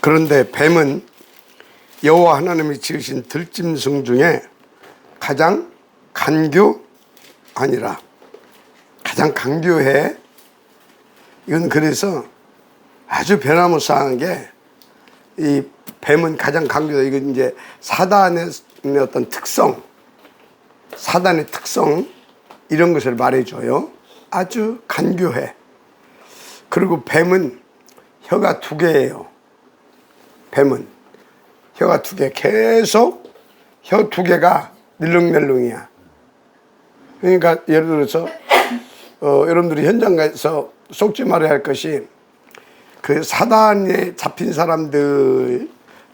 그런데 뱀은 여호와 하나님이 지으신 들짐승 중에 가장 아니라 가장 간교해. 이건 그래서 아주 변화무쌍한 게, 이 뱀은 가장 간교다. 이건 이제 사단의 어떤 특성, 사단의 특성, 이런 것을 말해줘요. 아주 간교해. 그리고 뱀은 혀가 2개예요. 뱀은 혀가 2개, 계속 혀 2개가 늘렁늘렁이야. 그러니까 예를 들어서 여러분들이 현장 가서 속지 말아야 할 것이, 그 사단에 잡힌 사람들,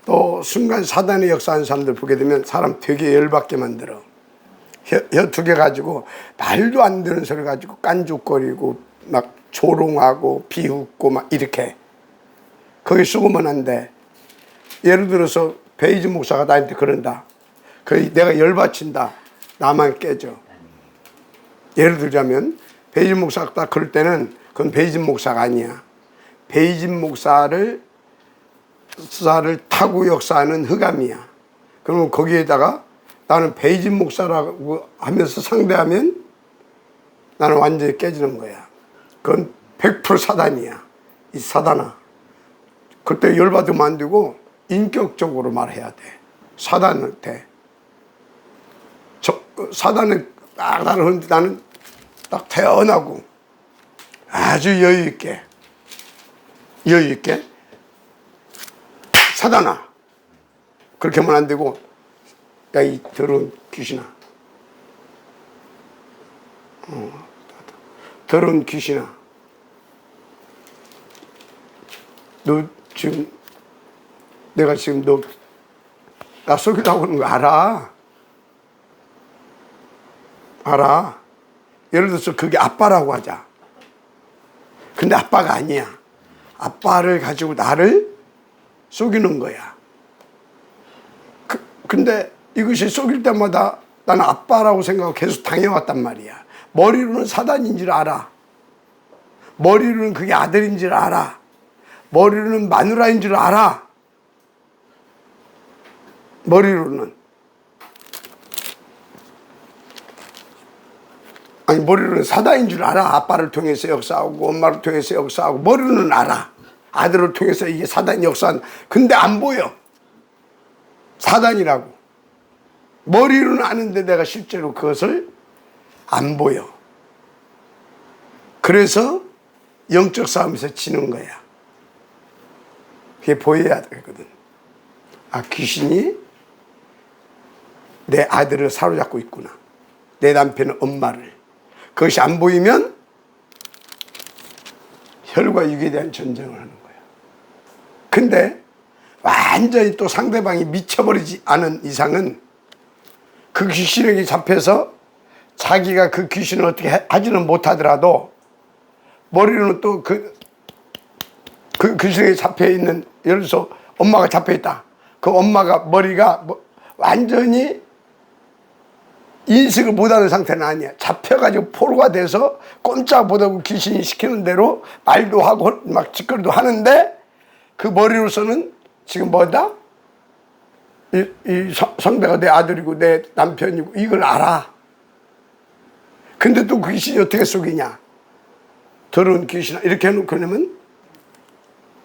또 순간 사단의 역사하는 사람들 보게 되면 사람 되게 열받게 만들어. 혀 2개 가지고 말도 안 되는 소리 가지고 깐죽거리고 막 조롱하고 비웃고 막 이렇게. 거기 쑥으면 안 돼. 예를 들어서 베이지 목사가 나한테 그런다. 내가 열받친다. 나만 깨져. 예를 들자면 베이지 목사가 딱 그럴 때는 그건 베이지 목사가 아니야. 베이지 목사를 타고 역사하는 흑암이야. 그러면 거기에다가 나는 베이지 목사라고 하면서 상대하면 나는 완전히 깨지는 거야. 그건 100% 사단이야. 이 사단아. 그때 열받으면 안 되고 인격적으로 말해야 돼. 사단한테. 사단은 딱 나를 하는데 나는 딱 태어나고 아주 여유있게 사단아. 그렇게 하면 안 되고, 야, 이 더러운 귀신아. 더러운 귀신아. 너 지금, 내가 지금 나 속이려고 하는 거 알아? 예를 들어서 그게 아빠라고 하자. 근데 아빠가 아니야. 아빠를 가지고 나를 속이는 거야. 근데 이것이 속일 때마다 나는 아빠라고 생각하고 계속 당해왔단 말이야. 머리로는 사단인 줄 알아. 머리로는 그게 아들인 줄 알아. 머리로는 마누라인 줄 알아. 머리로는. 아니, 머리로는 사단인 줄 알아. 아빠를 통해서 역사하고 엄마를 통해서 역사하고 머리로는 알아. 아들을 통해서 이게 사단이 역사한. 근데 안 보여. 사단이라고. 머리로는 아는데 내가 실제로 그것을 안 보여. 그래서 영적 싸움에서 지는 거야. 그게 보여야 되거든. 아, 귀신이 내 아들을 사로잡고 있구나. 내 남편은 엄마를. 그것이 안 보이면 혈과 육에 대한 전쟁을 하는 거야. 근데 완전히 또 상대방이 미쳐버리지 않은 이상은 그 귀신에게 잡혀서 자기가 그 귀신을 어떻게 하지는 못하더라도 머리로는 또 그 귀신에게 잡혀있는, 예를 들어서 엄마가 잡혀있다. 그 엄마가 머리가 완전히 인식을 못하는 상태는 아니야. 잡혀가지고 포로가 돼서 꼼짝 못하고 귀신이 시키는 대로 말도 하고 막 짓거리도 하는데, 그 머리로서는 지금 뭐다? 이 상대가 내 아들이고 내 남편이고 이걸 알아. 근데 또 그 귀신이 어떻게 속이냐? 더러운 귀신아. 이렇게 해놓고 그러면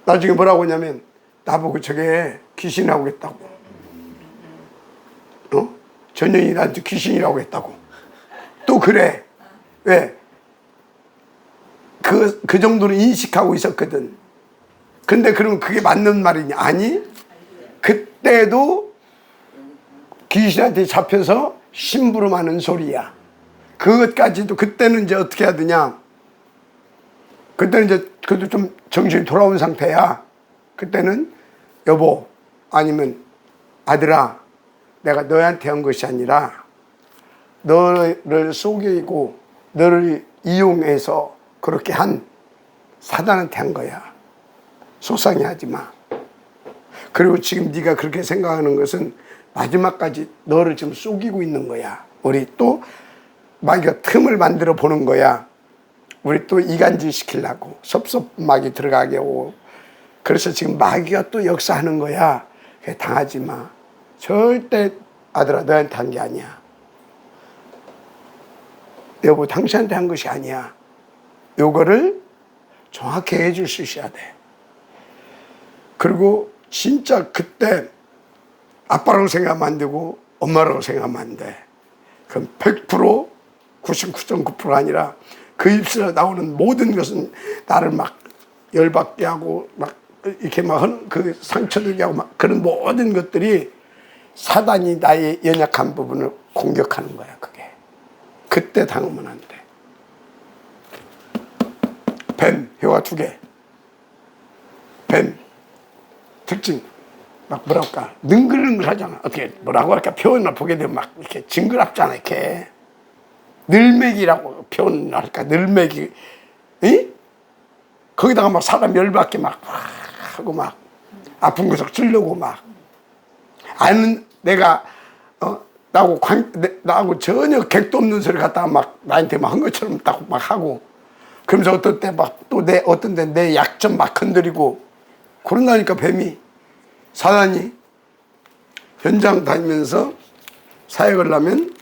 나중에 뭐라고 하냐면 나보고 저게 귀신이라고 했다고. 전현이 나한테 귀신이라고 했다고. 또 그래. 왜? 그 정도로 인식하고 있었거든. 근데 그러면 그게 맞는 말이냐? 아니, 그때도 귀신한테 잡혀서 심부름하는 소리야. 그것까지도. 그때는 이제 어떻게 해야 되냐? 그때는 이제 그래도 좀 정신이 돌아온 상태야. 그때는 여보, 아니면 아들아, 내가 너한테 한 것이 아니라 너를 속이고 너를 이용해서 그렇게 한 사단한테 한 거야. 속상해하지 마. 그리고 지금 네가 그렇게 생각하는 것은 마지막까지 너를 지금 속이고 있는 거야. 우리 또 마귀가 틈을 만들어 보는 거야. 우리 또 이간질 시키려고 섭섭하게 들어가게 하고. 그래서 지금 마귀가 또 역사하는 거야. 당하지 마. 절대 아들아 너한테 한 게 아니야. 여보 당신한테 한 것이 아니야. 요거를 정확히 해줄 수 있어야 돼. 그리고 진짜 그때 아빠라고 생각하면 안 되고 엄마라고 생각하면 안 돼. 그럼 100% 99.9%가 아니라 그 입술에 나오는 모든 것은 나를 막 열받게 하고 막 이렇게 막 그 상처들게 하고 막 그런 모든 것들이 사단이 나의 연약한 부분을 공격하는 거야. 그게 그때 당하면 안 돼. 뱀 혀가 2개. 뱀 특징 막 뭐랄까 능글능글하잖아. 어떻게 뭐라고 할까 표현을 보게 되면 막 이렇게 징그럽잖아. 이렇게 늘매기라고 표현을 할까 늘매기. 이? 거기다가 막 사람 열받게 막 하고 막 아픈 곳을 찔르고 막 아는 내가 나하고 전혀 객도 없는 소리 갖다가 막 나한테 막 한 것처럼 딱 막 하고 그러면서 어떤 때 막 또 어떤 때 내 약점 막 건드리고 그런다니까. 뱀이 사단이 현장 다니면서 사역을 하면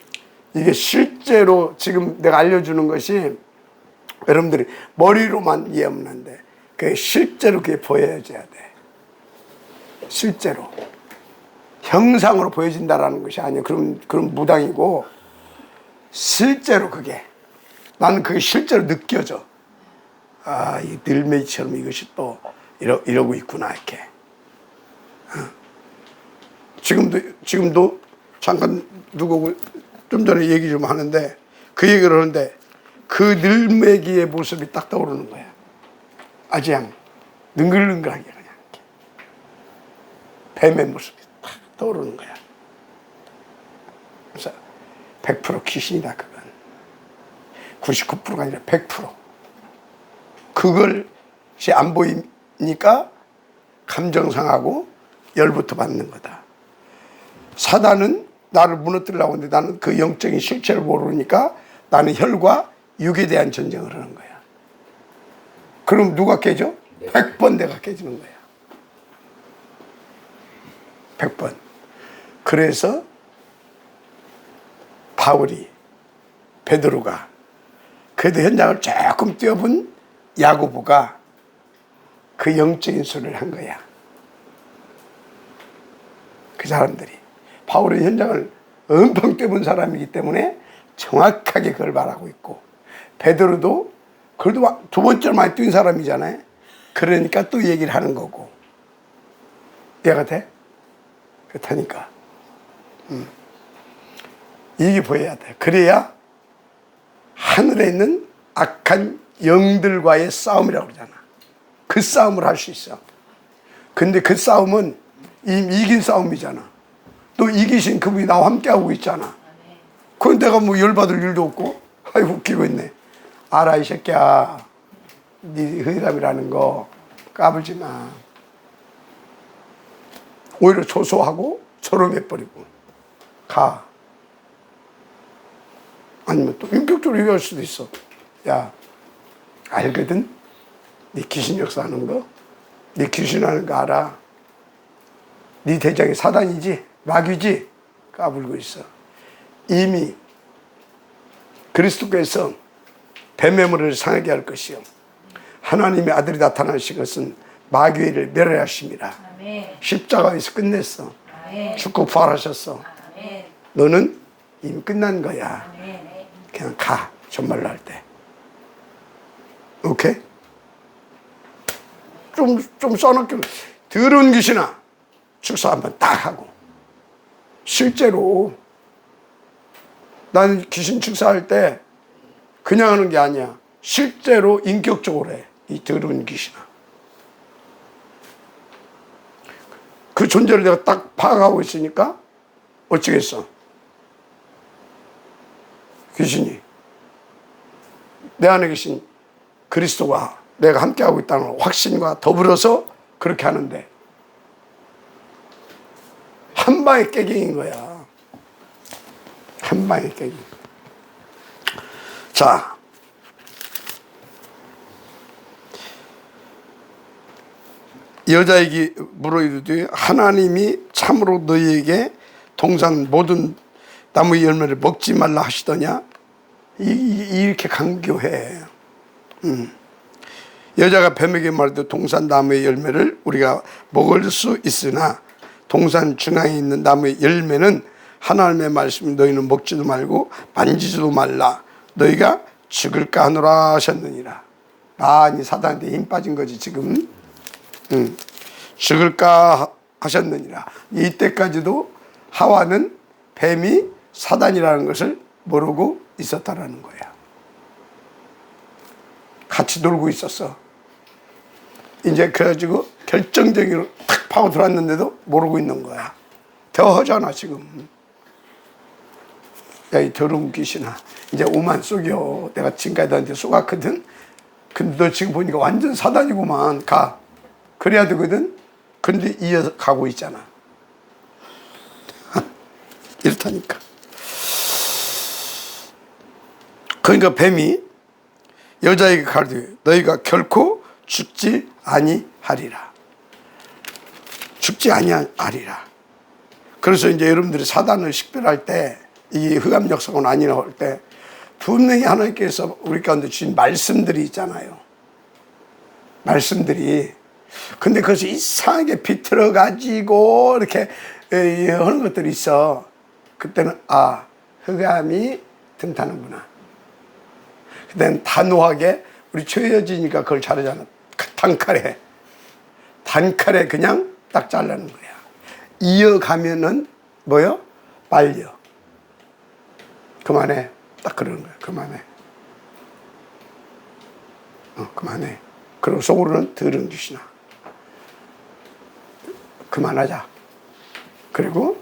이게 실제로 지금 내가 알려주는 것이 여러분들이 머리로만 이해하면 안 돼. 그게 실제로 그게 보여져야 돼. 실제로 형상으로 보여진다라는 것이 아니에요. 그럼 무당이고 실제로 그게 나는 그게 실제로 느껴져. 아, 이 늘매기처럼 이것이 또 이러고 있구나 이렇게. 지금도 잠깐 누구고 좀 전에 얘기 좀 하는데 그 얘기를 하는데 그 늘매기의 모습이 딱 떠오르는 거야. 아주 그냥 능글능글하게 그냥 이렇게. 뱀의 모습이 딱 떠오르는 거야. 그래서 100% 귀신이다 그건. 99%가 아니라 100%. 그것이 안 보이니까 감정 상하고 열부터 받는 거다. 사단은 나를 무너뜨리려고 하는데 나는 그 영적인 실체를 모르니까 나는 혈과 육에 대한 전쟁을 하는 거야. 그럼 누가 깨져? 100번 내가 깨지는 거야. 100번. 그래서 바울이 베드로가 그래도 현장을 조금 뛰어본 야고보가 그 영적인 소리를 한 거야. 그 사람들이 바울은 현장을 엄청 뛰어본 사람이기 때문에 정확하게 그걸 말하고 있고 베드로도 그래도 2번째로 많이 뛴 사람이잖아요. 그러니까 또 얘기를 하는 거고. 이해가 돼? 그렇다니까. 이게 보여야 돼. 그래야 하늘에 있는 악한 영들과의 싸움이라고 그러잖아. 그 싸움을 할 수 있어. 근데 그 싸움은 이미 이긴 싸움이잖아. 또 이기신 그분이 나와 함께하고 있잖아. 그건 내가 뭐 열받을 일도 없고 아이고 웃기고 있네. 알아 이 새끼야. 네 의담이라는 거 까불지 마. 오히려 조소하고 조롱해버리고 가. 아니면 또 인격적으로 얘기할 수도 있어. 야 알거든? 네 귀신 역사하는 거? 네 귀신하는 거 알아? 네 대장이 사단이지? 마귀지? 까불고 있어. 이미 그리스도께서 뱀의 머리를 상하게 할 것이요 하나님의 아들이 나타나신 것은 마귀를 멸하심이라. 십자가에서 끝냈어. 죽고 부활하셨어. 너는 이미 끝난 거야. 그냥 가. 정말로 할 때. 오케이? 좀 써놓기로. 더러운 귀신아. 축사 한번 딱 하고. 실제로 나는 귀신 축사할 때 그냥 하는 게 아니야. 실제로 인격적으로 해. 이 더러운 귀신아. 그 존재를 내가 딱 파악하고 있으니까 어쩌겠어. 귀신이 내 안에 계신 그리스도와 내가 함께하고 있다는 확신과 더불어서 그렇게 하는데 한 방에 깨갱인 거야. 한 방에 깨갱. 자, 여자에게 물어 이르되 하나님이 참으로 너희에게 동산 모든 나무의 열매를 먹지 말라 하시더냐. 이렇게 강교해. 여자가 뱀에게 말하되 동산 나무의 열매를 우리가 먹을 수 있으나 동산 중앙에 있는 나무의 열매는 하나님의 말씀 너희는 먹지도 말고 만지지도 말라 너희가 죽을까 하노라 하셨느니라. 많이 사단한테 힘 빠진 거지 지금. 죽을까 하셨느니라. 이때까지도 하와는 뱀이 사단이라는 것을 모르고 있었다라는 거야. 같이 놀고 있었어. 이제 그래가지고 결정적으로 탁 파고 들어왔는데도 모르고 있는 거야. 대화하잖아 지금. 야, 이 더러운 귀신아, 이제 오만 쏘겨. 내가 지금까지 너한테 쏘갔거든. 근데 너 지금 보니까 완전 사단이구만. 가. 그래야 되거든. 근데 이어서 가고 있잖아. 이렇다니까. 그러니까 뱀이 여자에게 가르되 너희가 결코 죽지 아니하리라. 죽지 아니하리라. 그래서 이제 여러분들이 사단을 식별할 때, 이 흑암 역사가 아니라고 할 때 분명히 하나님께서 우리 가운데 주신 말씀들이 있잖아요. 말씀들이. 근데 그것이 이상하게 비틀어 가지고 이렇게 하는 것들이 있어. 그때는 흑암이 등타는구나. 그때는 단호하게, 우리 최여진이니까 그걸 잘하잖아. 단칼에 그냥 딱 잘라는 거야. 이어가면은 뭐요? 말려. 그만해. 딱 그러는 거야. 그만해. 그만해. 그리고 속으로는 더러운 귀신아, 그만하자. 그리고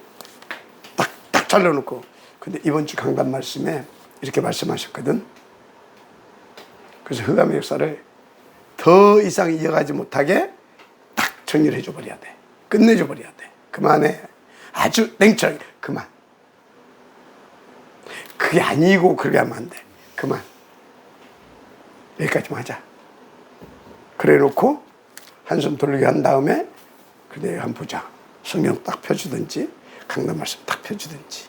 딱 잘라놓고. 근데 이번 주 강단 말씀에 이렇게 말씀하셨거든. 그래서 흑암의 역사를 더 이상 이어가지 못하게 딱 정리를 해줘 버려야 돼. 끝내줘 버려야 돼. 그만해. 아주 냉철하게 그만. 그게 아니고 그렇게 하면 안 돼. 그만. 여기까지만 하자. 그래 놓고 한숨 돌리게 한 다음에 그래 한번 보자. 성경 딱 펴주든지 강단 말씀 딱 펴주든지.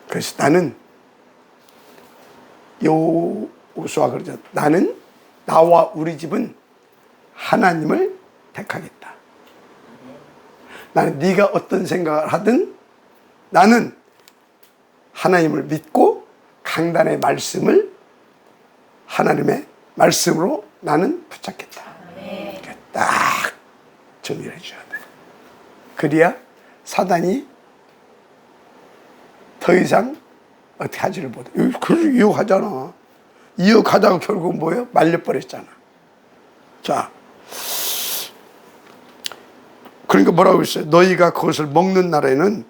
그래서 나는 여호수아가 그러죠. 나는 나와 우리 집은 하나님을 택하겠다. 나는 네가 어떤 생각을 하든 나는 하나님을 믿고 강단의 말씀을 하나님의 말씀으로 나는 붙잡겠다. 딱 정리를 해줘야 돼. 그래야 사단이 더 이상 어떻게 하지를 못해. 그래서 이어가잖아. 이어가다가 결국 뭐예요? 말려버렸잖아. 자, 그러니까 뭐라고 했어요? 너희가 그것을 먹는 날에는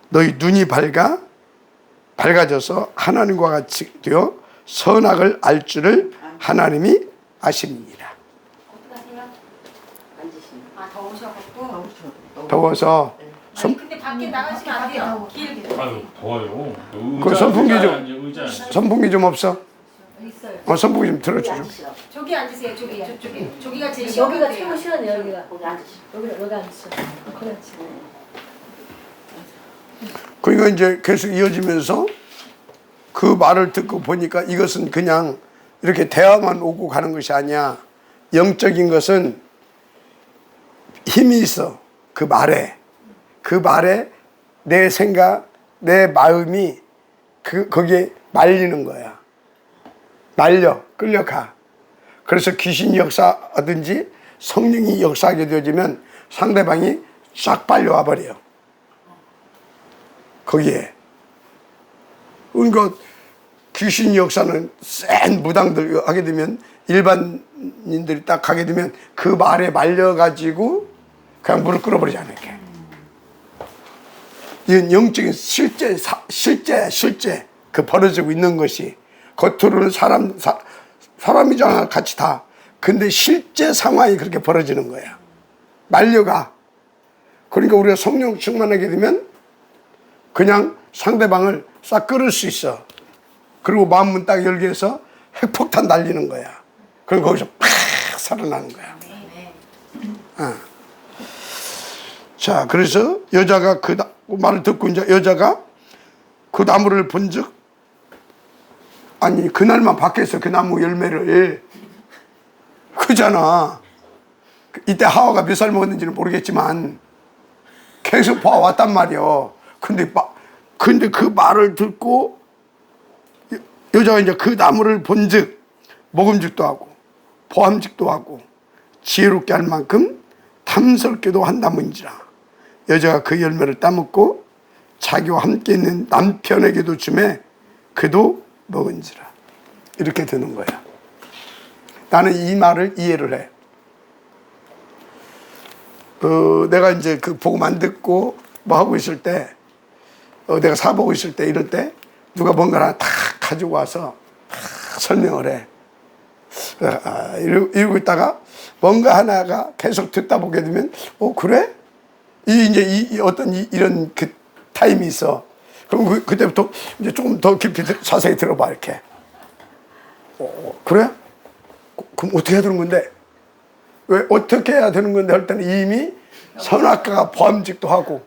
너희 눈이 밝아져서 하나님과 같이 되어 선악을 알 줄을 하나님이 아십니다. 더워서 근데 밖에 나가시면 안 돼요. 아유 더워요. 그 선풍기 좀 없어? 있어요. 선풍기 좀 틀어주죠. 저기 앉으세요. 저기 저쪽에. 저기가 제일 여기가 시원해요. 최고 시원해. 여기가 거기 앉으시오. 여기 앉으시오. 거기 앉으시오. 그러니까 이제 계속 이어지면서 그 말을 듣고 보니까 이것은 그냥 이렇게 대화만 오고 가는 것이 아니야. 영적인 것은 힘이 있어. 그 말에 내 생각, 내 마음이 거기에 말리는 거야. 끌려가. 그래서 귀신이 역사하든지 성령이 역사하게 되어지면 상대방이 쫙 빨려와 버려. 거기에. 그러니까 귀신 역사는 센 무당들 하게 되면, 일반인들이 딱 하게 되면 그 말에 말려가지고 그냥 무릎 꿇어버리잖아요. 이렇게. 이건 영적인 실제 그 벌어지고 있는 것이, 겉으로는 사람이잖아, 같이 다. 근데 실제 상황이 그렇게 벌어지는 거야. 말려가. 그러니까 우리가 성령 충만하게 되면 그냥 상대방을 싹 끌을 수 있어. 그리고 마음문 딱 열게 해서 핵폭탄 날리는 거야. 그리고 거기서 팍 살아나는 거야. 자, 그래서 여자가 그 말을 듣고 이제 여자가 그 나무를 본즉, 아니 그날만 봤겠어 그 나무 열매를. 그잖아. 이때 하와가 몇 살 먹었는지는 모르겠지만 계속 봐왔단 말이야. 근데 그 말을 듣고 여자가 이제 그 나무를 본즉 먹음직도 하고 보암직도 하고 지혜롭게 할 만큼 탐스럽게도 한다문지라. 여자가 그 열매를 따먹고 자기와 함께 있는 남편에게도 주매 그도 먹은지라. 이렇게 되는 거야. 나는 이 말을 이해를 해. 내가 이제 그 복음 안 듣고 뭐 하고 있을 때, 내가 사보고 있을 때, 이럴 때 누가 뭔가를 하나 탁 가지고 와서 설명을 해. 이러고 있다가 뭔가 하나가 계속 듣다 보게 되면, 그래? 이런 그 타임이 있어. 그럼 그때부터 이제 조금 더 깊이 자세히 들어봐, 이렇게. 그래? 그럼 어떻게 해야 되는 건데? 왜 어떻게 해야 되는 건데 할 때는 이미 선악과가 보암직도 하고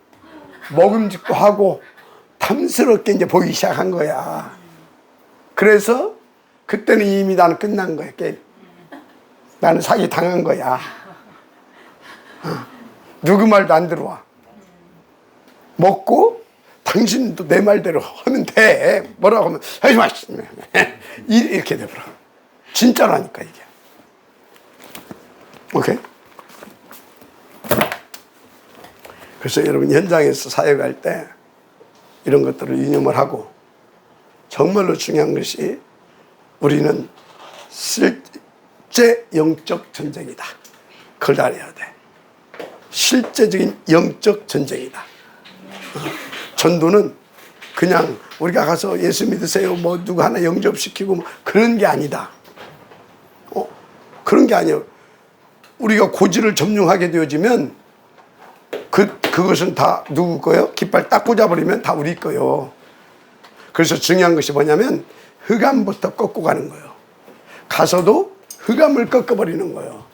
먹음직도 하고 탐스럽게 이제 보이기 시작한 거야. 그래서 그때는 이미 나는 끝난 거야, 게임. 나는 사기 당한 거야. 누구 말도 안 들어와. 먹고 당신도 내 말대로 하면 돼. 뭐라고 하면 하지 마. 이렇게 돼버려. 진짜라니까 이게. 오케이? 그래서 여러분 현장에서 사역할 때 이런 것들을 유념을 하고, 정말로 중요한 것이 우리는 실제 영적 전쟁이다. 그걸 알아야 돼. 실제적인 영적 전쟁이다. 전도는 그냥 우리가 가서 예수 믿으세요, 뭐 누구 하나 영접시키고 뭐 그런 게 아니다. 그런 게 아니에요. 우리가 고지를 점령하게 되어지면 그것은 다 누구 거예요? 깃발 딱 꽂아버리면 다 우리 거예요. 그래서 중요한 것이 뭐냐면 흑암부터 꺾고 가는 거예요. 가서도 흑암을 꺾어버리는 거예요.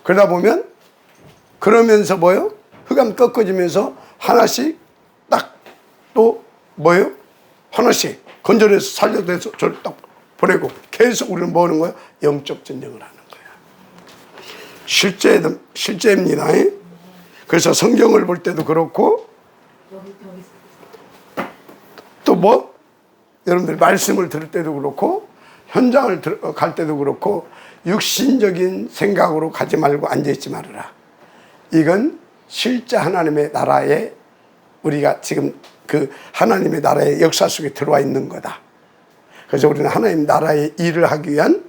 그러다 보면 그러면서 뭐예요? 흑암 꺾어지면서 하나씩 딱 또 뭐예요? 하나씩 건져내서 살려내서 저를 딱 보내고 계속 우리는 뭐 하는 거예요? 영적 전쟁을 하는 거예요. 실제입니다. 그래서 성경을 볼 때도 그렇고 또 뭐 여러분들 말씀을 들을 때도 그렇고 현장을 갈 때도 그렇고 육신적인 생각으로 가지 말고 앉아있지 말아라. 이건 실제 하나님의 나라에 우리가 지금 그 하나님의 나라의 역사 속에 들어와 있는 거다. 그래서 우리는 하나님 나라의 일을 하기 위한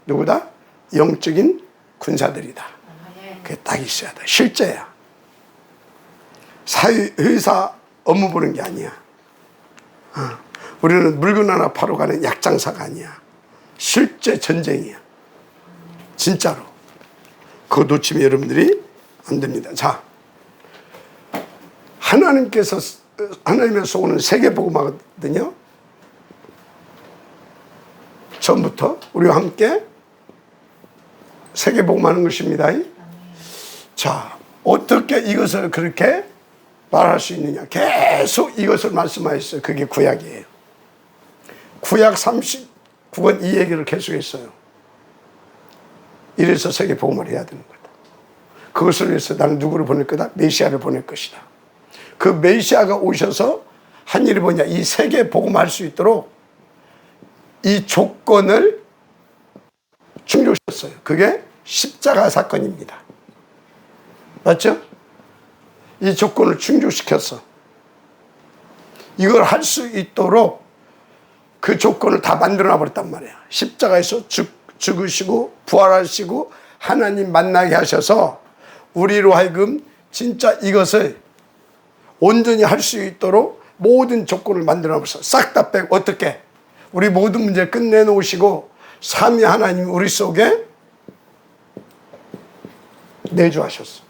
누구다? 영적인 군사들이다. 그게 딱 있어야 돼. 실제야. 회사 업무 보는 게 아니야. 우리는 물건 하나 파러 가는 약장사가 아니야. 실제 전쟁이야. 진짜로. 그거 놓치면 여러분들이 안 됩니다. 자, 하나님에서 오는 세계복음하거든요. 처음부터 우리와 함께 세계복음하는 것입니다. 자, 어떻게 이것을 그렇게 말할 수 있느냐. 계속 이것을 말씀하셨어요. 그게 구약이에요. 구약 39권 이 얘기를 계속했어요. 이래서 세계복음을 해야 되는 거다. 그것을 위해서 나는 누구를 보낼 거다? 메시아를 보낼 것이다. 그 메시아가 오셔서 한 일이 뭐냐. 이 세계복음할 수 있도록 이 조건을 충족시켰어요. 그게 십자가 사건입니다. 맞죠? 이 조건을 충족시켰어. 이걸 할 수 있도록 그 조건을 다 만들어 버렸단 말이야. 십자가에서 죽으시고 부활하시고 하나님 만나게 하셔서 우리로 하여금 진짜 이것을 온전히 할 수 있도록 모든 조건을 만들어 버렸어. 싹 다 빼고 어떻게? 우리 모든 문제 끝내놓으시고 삼위 하나님 우리 속에 내주하셨어.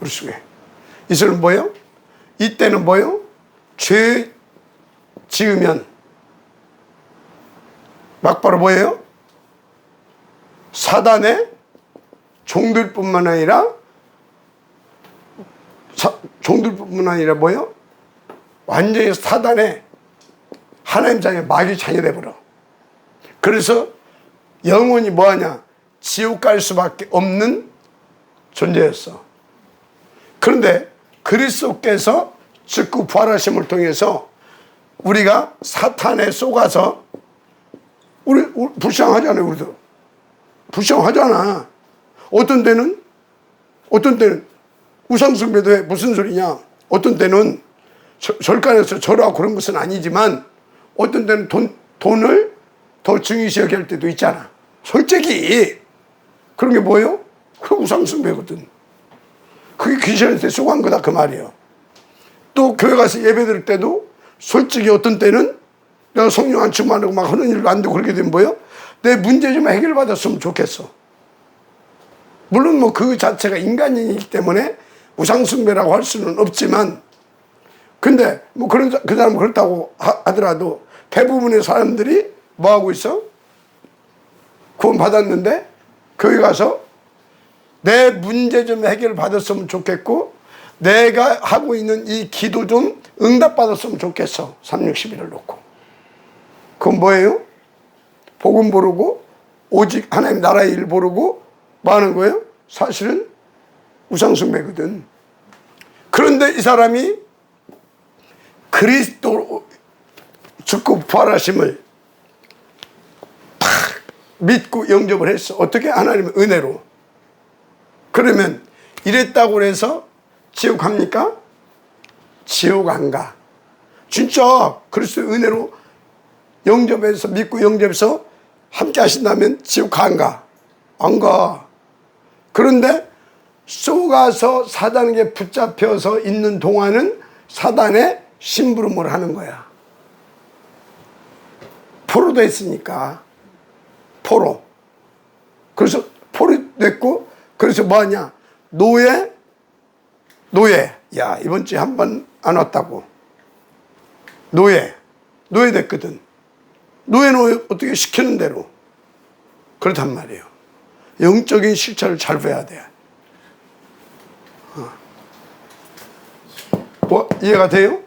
우리 속에. 이슬은 뭐예요? 이때는 뭐예요? 죄 지으면 막바로 뭐예요? 사단의 종들뿐만 아니라 뭐요? 완전히 사단의 하나님 자녀 마귀 자녀돼 버려. 그래서 영원히 뭐하냐? 지옥 갈 수밖에 없는 존재였어. 그런데 그리스도께서 즉그 부활하심을 통해서 우리가 사탄에 속아서 우리 불쌍하잖아요. 우리도 불쌍하잖아. 어떤 때는 우상숭배도 해. 무슨 소리냐? 어떤 때는 절간에서 절하고 그런 것은 아니지만 어떤 때는 돈을 더 중요시 여길 때도 있잖아. 솔직히 그런 게 뭐예요? 그 우상숭배거든. 그게 귀신한테 속한 거다 그 말이에요. 또 교회 가서 예배 드릴 때도 솔직히 어떤 때는 내가 성령 안 충만하고 막 하는 일도 안 되고 그렇게 되면 뭐예요? 내 문제 좀 해결받았으면 좋겠어. 물론 뭐 그 자체가 인간이기 때문에 우상숭배라고 할 수는 없지만, 근데 뭐 그 사람은 그렇다고 하더라도 대부분의 사람들이 뭐 하고 있어? 구원 받았는데 거기 가서 내 문제 좀 해결받았으면 좋겠고 내가 하고 있는 이 기도 좀 응답받았으면 좋겠어. 360일을 놓고. 그건 뭐예요? 복음 모르고 오직 하나님 나라의 일 모르고 뭐 하는 거예요? 사실은 우상숭배거든. 그런데 이 사람이 그리스도 죽고 부활하심을 탁 믿고 영접을 했어. 어떻게? 하나님의 은혜로. 그러면 이랬다고 해서 지옥 갑니까? 지옥 안 가. 진짜 그리스도의 은혜로 영접해서 믿고 영접해서 함께 하신다면 지옥 안 가? 안 가. 그런데 속아서 사단에게 붙잡혀서 있는 동안은 사단의 심부름을 하는 거야. 포로도 했으니까. 포로. 그래서 포로 됐고, 그래서 뭐 하냐? 노예. 야, 이번 주에 한 번 안 왔다고. 노예 됐거든. 노예는 어떻게 시키는 대로. 그렇단 말이에요. 영적인 실체를 잘 배워야 돼. 뭐, 이해가 돼요?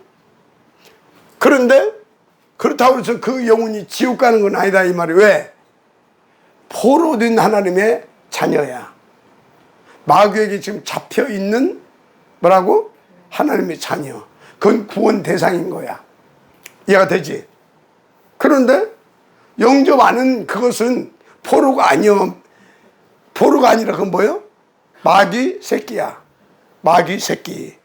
그런데, 그렇다고 해서 그 영혼이 지옥 가는 건 아니다, 이 말이. 왜? 포로된 하나님의 자녀야. 마귀에게 지금 잡혀 있는 뭐라고? 하나님의 자녀. 그건 구원 대상인 거야. 이해가 되지? 그런데 영접 안은 그것은 포로가 아니야. 포로가 아니라 그건 뭐예요? 마귀 새끼야. 마귀 새끼.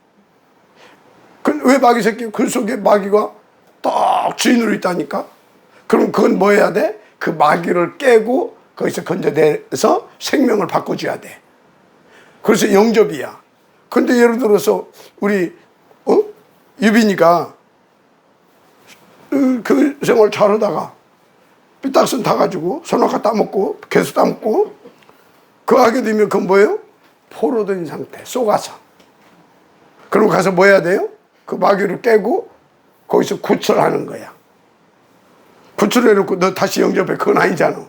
왜 마귀 새끼? 그 속에 마귀가 딱 주인으로 있다니까? 그럼 그건 뭐 해야 돼? 그 마귀를 깨고 거기서 건져내서 생명을 바꿔줘야 돼. 그래서 영접이야. 근데 예를 들어서 우리 유빈이가 그 생활 잘하다가 삐딱선 타가지고 손아까 따먹고 개수 따먹고 그거 하게 되면 그건 뭐예요? 포로된 상태 속아서. 그럼 가서 뭐 해야 돼요? 그 마귀를 깨고 거기서 구출하는 거야. 구출해놓고 너 다시 영접해. 그건 아니잖아.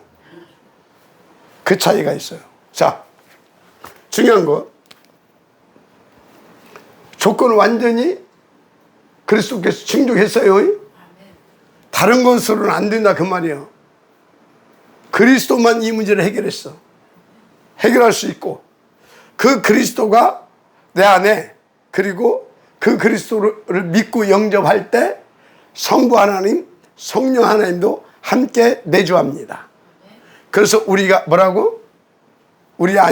그 차이가 있어요. 자, 중요한 거. 조건을 완전히 그리스도께서 충족했어요. 다른 것으로는 안 된다 그 말이에요. 그리스도만 이 문제를 해결했어. 해결할 수 있고 그 그리스도가 내 안에, 그리고 그 그리스도를 믿고 영접할 때 성부 하나님, 성령 하나님도 함께 내주합니다. 그래서 우리가 뭐라고? 우리가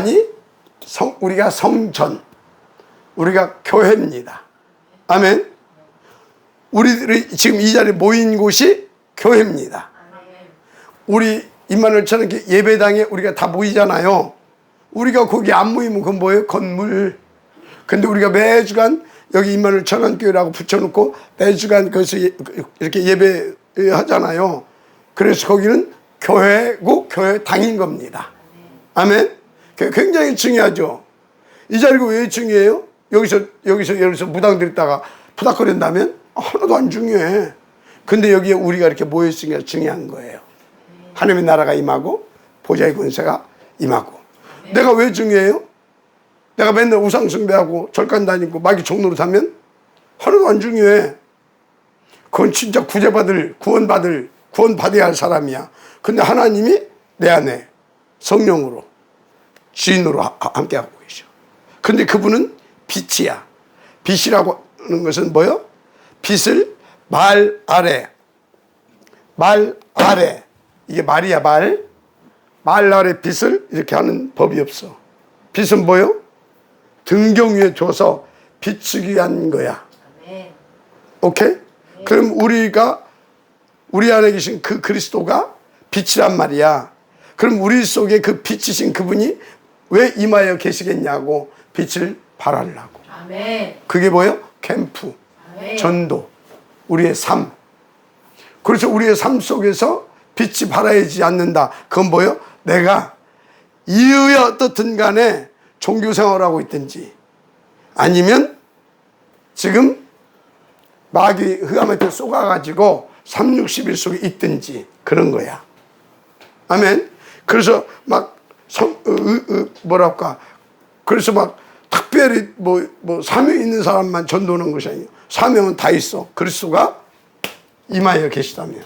성전, 우리가 교회입니다. 아멘. 우리들이 지금 이 자리에 모인 곳이 교회입니다. 우리 임마누엘처럼 예배당에 우리가 다 모이잖아요. 우리가 거기 안 모이면 그건 뭐예요? 건물. 근데 우리가 매주간 여기 임마누엘 천안교회라고 붙여놓고 매주간 거기서 이렇게 예배하잖아요. 그래서 거기는 교회고 교회당인 겁니다. 아멘. 굉장히 중요하죠. 이 자리가 왜 중요해요? 여기서 무당 드렸다가 푸닥거린다면 하나도 안 중요해. 근데 여기에 우리가 이렇게 모여있으니까 중요한 거예요. 하나님의 나라가 임하고 보좌의 권세가 임하고. 내가 왜 중요해요? 내가 맨날 우상 숭배하고 절간 다니고 마귀 종로로 사면 하나도 안 중요해. 그건 진짜 구원받아야 할 사람이야. 근데 하나님이 내 안에 성령으로 주인으로 함께하고 계셔. 근데 그분은 빛이야. 빛이라고 하는 것은 뭐요? 빛을 말 아래 이게 말이야. 말 아래 빛을 이렇게 하는 법이 없어. 빛은 뭐요? 등경 위에 둬서 비추기 위한 거야. 아멘. 오케이? 그럼 우리 안에 계신 그 그리스도가 빛이란 말이야. 그럼 우리 속에 그 빛이신 그분이 왜 임하여 계시겠냐고. 빛을 발하려고. 아멘. 그게 뭐예요? 캠프, 아멘. 전도, 우리의 삶. 그래서 우리의 삶 속에서 빛이 발하지 않는다. 그건 뭐예요? 내가 이유에 어떻든 간에 종교 생활하고 있든지 아니면 지금 마귀 흑암한테 쏘가가지고 360일 속에 있든지 그런 거야. 아멘. 그래서 막 뭐랄까. 그래서 막 특별히 뭐 사명 있는 사람만 전도하는 것이 아니에요. 사명은 다 있어. 그리스도가 임하여 계시다면.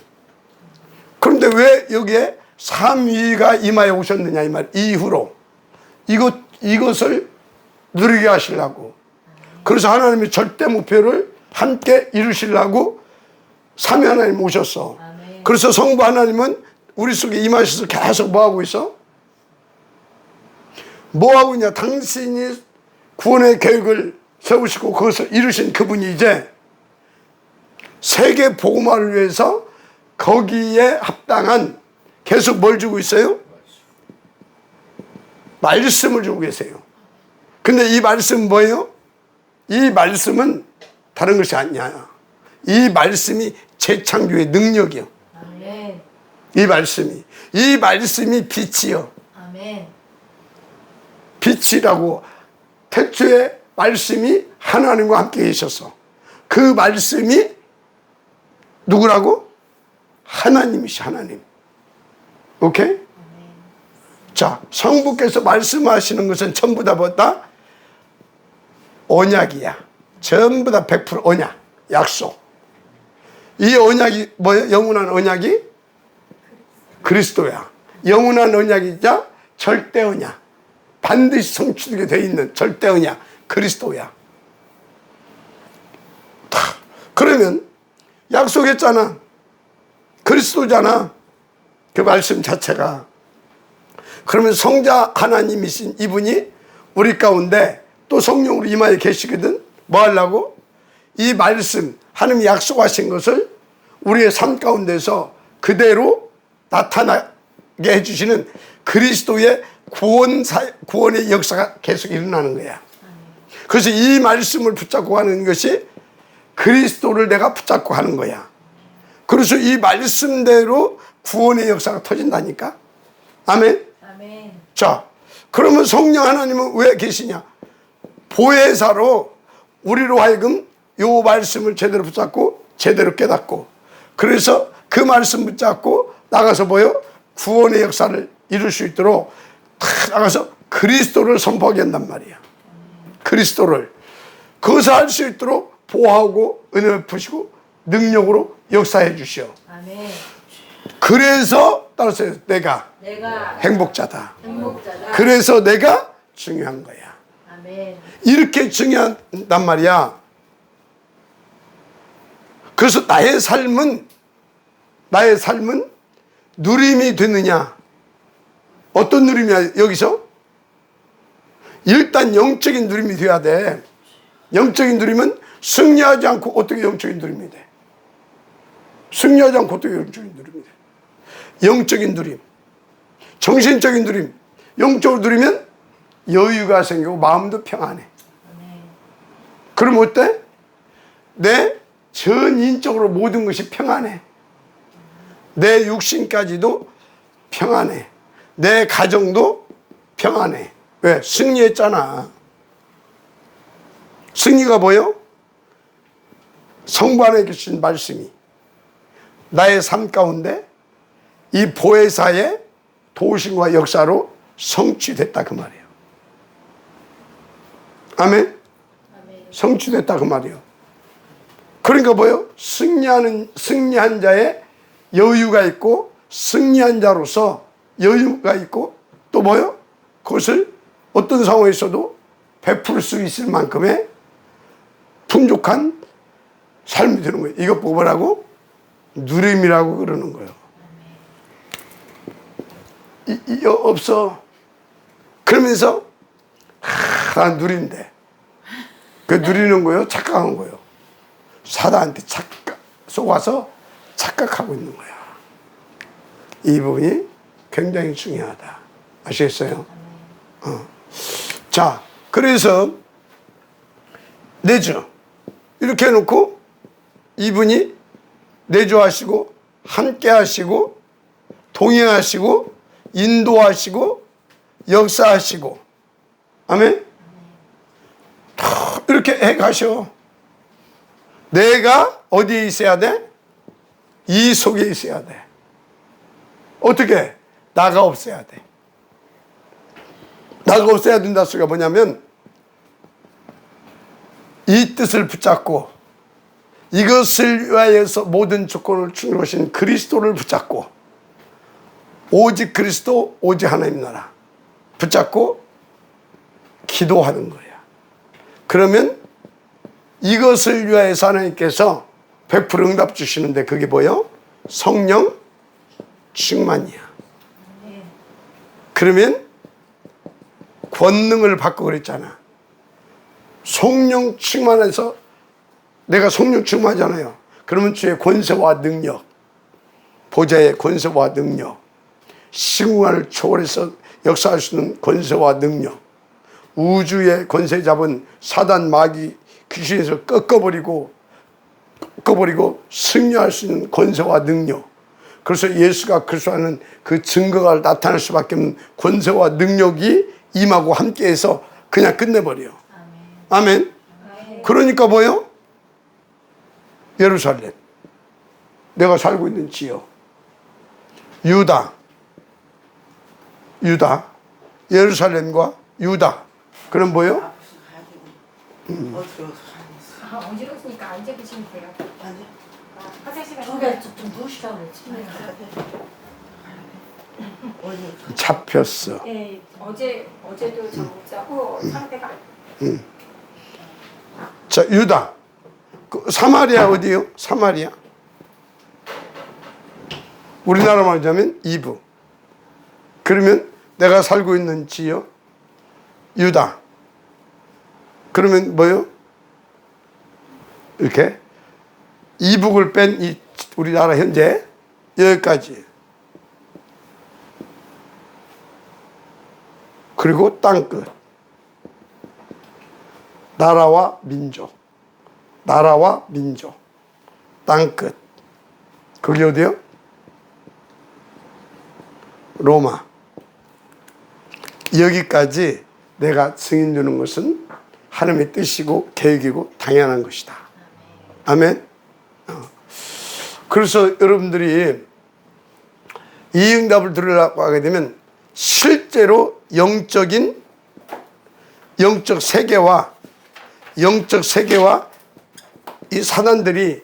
그런데 왜 여기에 삼위가 임하여 오셨느냐 이 말. 이후로 이것을 누리게 하시려고. 그래서 하나님의 절대 목표를 함께 이루시려고 삼위 하나님 오셨어. 아멘. 그래서 성부 하나님은 우리 속에 임하셔서 계속 뭐하고 있어? 뭐하고 있냐? 당신이 구원의 계획을 세우시고 그것을 이루신 그분이 이제 세계 복음화를 위해서 거기에 합당한 계속 뭘 주고 있어요? 말씀을 주고 계세요. 근데 이 말씀은 뭐예요? 이 말씀은 다른 것이 아니야. 이 말씀이 재창조의 능력이요. 아멘. 이 말씀이 빛이요. 아멘. 빛이라고. 태초에 말씀이 하나님과 함께 계셔서 그 말씀이 누구라고? 하나님이시. 하나님. 오케이? 자, 성부께서 말씀하시는 것은 전부 다 뭐다? 언약이야. 전부 다 100% 언약, 약속. 이 언약이 뭐예요? 영원한 언약이 그리스도야. 영원한 언약이자 절대 언약. 반드시 성취되게 돼 있는 절대 언약 그리스도야. 그러면 약속했잖아. 그리스도잖아. 그 말씀 자체가. 그러면 성자 하나님이신 이분이 우리 가운데 또 성령으로 임하여 계시거든. 뭐 하려고? 이 말씀 하나님이 약속하신 것을 우리의 삶 가운데서 그대로 나타나게 해주시는 그리스도의 구원의 역사가 계속 일어나는 거야. 그래서 이 말씀을 붙잡고 하는 것이 그리스도를 내가 붙잡고 하는 거야. 그래서 이 말씀대로 구원의 역사가 터진다니까. 아멘. 아멘. 자, 그러면 성령 하나님은 왜 계시냐? 보혜사로 우리로 하여금 요 말씀을 제대로 붙잡고 제대로 깨닫고, 그래서 그 말씀 붙잡고 나가서 뭐요? 구원의 역사를 이룰 수 있도록 탁 나가서 그리스도를 선포하게 한단 말이야. 그리스도를. 그것을 할 수 있도록 보호하고 은혜 베푸시고 능력으로 역사해 주시오. 아멘. 그래서 따라서 내가 행복자다. 행복자다. 그래서 내가 중요한 거야. 아멘. 이렇게 중요한 말이야. 그래서 나의 삶은 누림이 되느냐? 어떤 누림이야 여기서? 일단 영적인 누림이 돼야 돼. 영적인 누림은 승리하지 않고 어떻게 영적인 누림이 돼? 승리하지 않고 어떻게 영적인 누림이 돼? 영적인 누림, 정신적인 누림. 영적으로 누리면 여유가 생기고 마음도 평안해. 그럼 어때? 내 전인적으로 모든 것이 평안해. 내 육신까지도 평안해. 내 가정도 평안해. 왜? 승리했잖아. 승리가 뭐요? 성부 안에 계신 말씀이 나의 삶 가운데 이 보혜사의 도우심과 역사로 성취됐다 그 말이에요. 아멘. 성취됐다 그 말이에요. 그러니까 뭐요? 승리한 자의 여유가 있고, 승리한 자로서 여유가 있고, 또 뭐요? 그것을 어떤 상황에서도 베풀 수 있을 만큼의 풍족한 삶이 되는 거예요. 이것 보고 뭐라고? 누림이라고 그러는 거예요. 없어. 그러면서 난 누린데. 그 누리는 거예요? 착각한 거예요. 사단한테 속아서 착각하고 있는 거야. 이 부분이 굉장히 중요하다. 아시겠어요? 자, 그래서 내주 이렇게 해놓고 이분이 내주하시고 함께 하시고 동행하시고 인도하시고 역사하시고 아멘? 이렇게 해 가셔. 내가 어디에 있어야 돼? 이 속에 있어야 돼. 어떻게? 나가 없어야 돼. 나가 없어야 된다 소리가 뭐냐면 이 뜻을 붙잡고 이것을 위하여서 모든 조건을 충족하신 그리스도를 붙잡고 오직 그리스도 오직 하나님 나라 붙잡고 기도하는 거야. 그러면 이것을 위하여서 하나님께서 100% 응답 주시는데 그게 뭐예요? 성령 충만이야. 그러면 권능을 받고 그랬잖아. 성령 충만해서 내가 성령 충만하잖아요. 그러면 주의 권세와 능력, 보좌의 권세와 능력, 시공간을 초월해서 역사할 수 있는 권세와 능력, 우주의 권세 잡은 사단 마귀 귀신에서 꺾어버리고 승리할 수 있는 권세와 능력. 그래서 예수가 그리스도라는 그 증거가 나타날 수밖에 없는 권세와 능력이 임하고 함께해서 그냥 끝내버려. 아멘. 그러니까 뭐요? 예루살렘, 내가 살고 있는 지역, 유다, 예루살렘과 유다. 그럼 뭐요? 어지러우시니까 앉아 계시면 돼요. 화장실 저게 좀 누우시라고 그랬지. 잡혔어. 예, 어제도 저 못 자고 상태가 자, 유다. 그 사마리아 어디요? 사마리아. 우리나라 말하자면 이부. 그러면 내가 살고 있는 지역 유다. 그러면 뭐요? 이렇게 이북을 뺀 이 우리나라 현재 여기까지. 그리고 땅끝. 나라와 민족. 땅끝. 그게 어디요? 로마. 여기까지 내가 증인 되는 것은 하나님의 뜻이고 계획이고 당연한 것이다. 아멘. 그래서 여러분들이 이 응답을 들으려고 하게 되면 실제로 영적 세계와 이 사단들이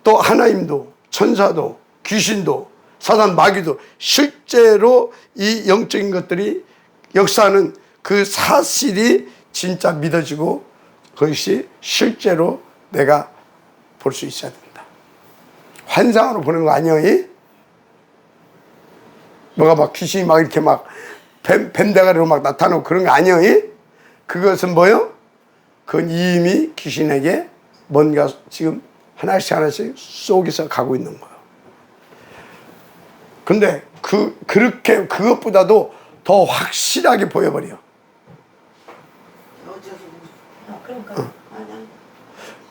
또 하나님도 천사도 귀신도 사단 마귀도 실제로 이 영적인 것들이 역사하는 그 사실이 진짜 믿어지고 그것이 실제로 내가 볼 수 있어야 된다. 환상으로 보는 거 아니에요? 뭐가 막 귀신이 막 이렇게 막 뱀대가리로 막 나타나고 그런 거 아니에요? 그것은 뭐요? 그건 이미 귀신에게 뭔가 지금 하나씩 속에서 가고 있는 거예요. 근데 그렇게 그것보다도 더 확실하게 보여버려.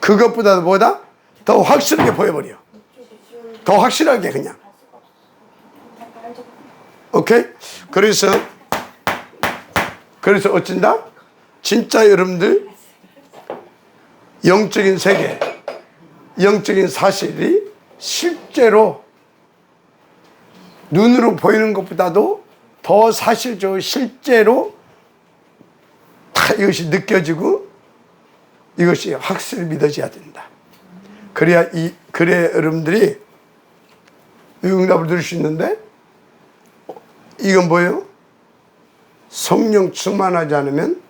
그것보다도 뭐다? 더 확실하게 보여버려. 더 확실하게 그냥. 오케이? 그래서 어쩐다? 진짜 여러분들 영적인 세계, 영적인 사실이 실제로 눈으로 보이는 것보다도 더 사실적으로 실제로 다 이것이 느껴지고 이것이 확실히 믿어져야 된다. 그래야 여러분들이 응답을 들을 수 있는데, 이건 뭐예요? 성령 충만하지 않으면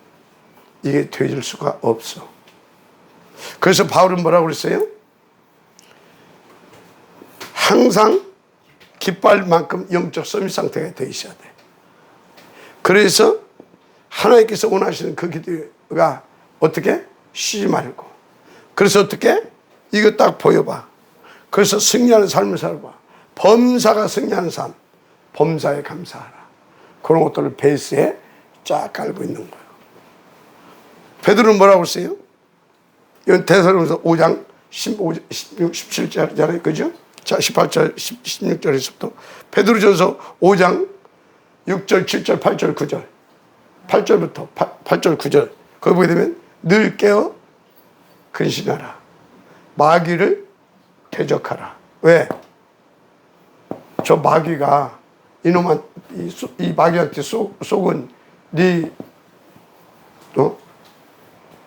이게 되질 수가 없어. 그래서 바울은 뭐라고 그랬어요? 항상 기뻐할 만큼 영적 서밋 상태가 되어 있어야 돼. 그래서 하나님께서 원하시는 그 기도가 어떻게? 쉬지 말고. 그래서 어떻게? 이거 딱 보여봐. 그래서 승리하는 삶을 살아봐. 범사가 승리하는 삶. 범사에 감사하라. 그런 것들을 베이스에 쫙 깔고 있는 거예요. 베드로는 뭐라고 했어요? 이건 데살로니가서 5장 17절에 그죠? 자, 18절, 16절에서부터 베드로전서 5장 6절, 7절, 8절, 9절 8절부터 8절, 9절 거기 보게 되면 늘 깨어 근신하라. 마귀를 대적하라. 왜? 저 마귀가 이 마귀한테 속은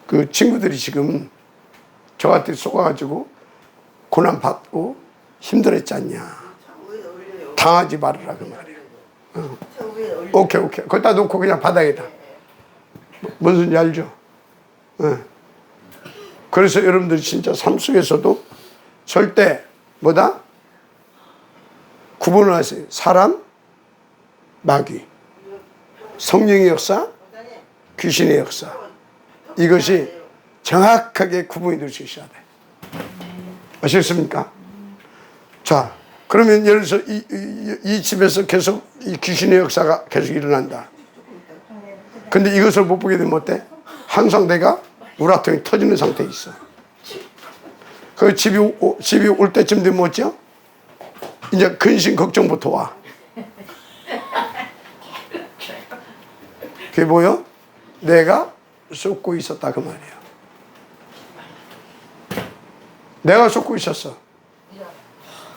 그 친구들이 지금 저한테 속아가지고 고난받고 힘들었지 않냐. 당하지 말으라 그 말이에요. 오케이. 거기다 놓고 그냥 바닥에다. 뭔 소리인지 알죠? 그래서 여러분들이 진짜 삶 속에서도 절대 뭐다? 구분을 하세요. 사람, 마귀, 성령의 역사, 귀신의 역사. 이것이 정확하게 구분이 될 수 있어야 돼. 아시겠습니까? 자, 그러면 예를 들어서 이 집에서 계속 이 귀신의 역사가 계속 일어난다. 근데 이것을 못 보게 되면 어때? 항상 내가 우라통이 터지는 상태에 있어. 그 집이 올 때쯤 되면 어쩌? 이제 근심 걱정부터 와. 그게 뭐요? 내가 쏟고 있었다 그 말이에요. 내가 쏟고 있었어.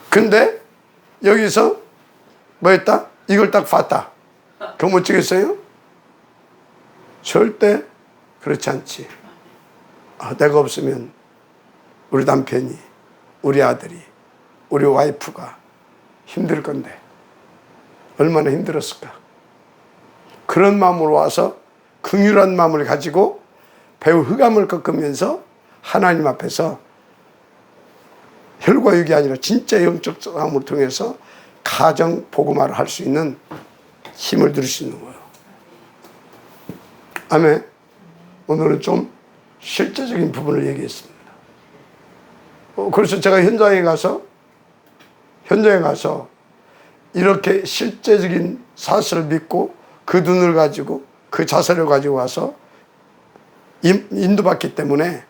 근데 여기서 뭐 했다? 이걸 딱 봤다. 그럼 어쩌겠어요? 절대 그렇지 않지. 내가 없으면 우리 남편이, 우리 아들이, 우리 와이프가 힘들 건데 얼마나 힘들었을까. 그런 마음으로 와서 긍휼한 마음을 가지고 배우 흑암을 꺾으면서 하나님 앞에서 혈과 육이 아니라 진짜 영적 싸움을 통해서 가정 복음화를 할 수 있는 힘을 들을 수 있는 거예요. 아멘. 오늘은 좀 실제적인 부분을 얘기했습니다. 그래서 제가 현장에 가서 이렇게 실제적인 사실을 믿고 그 눈을 가지고 그 자세를 가지고 와서 인도받기 때문에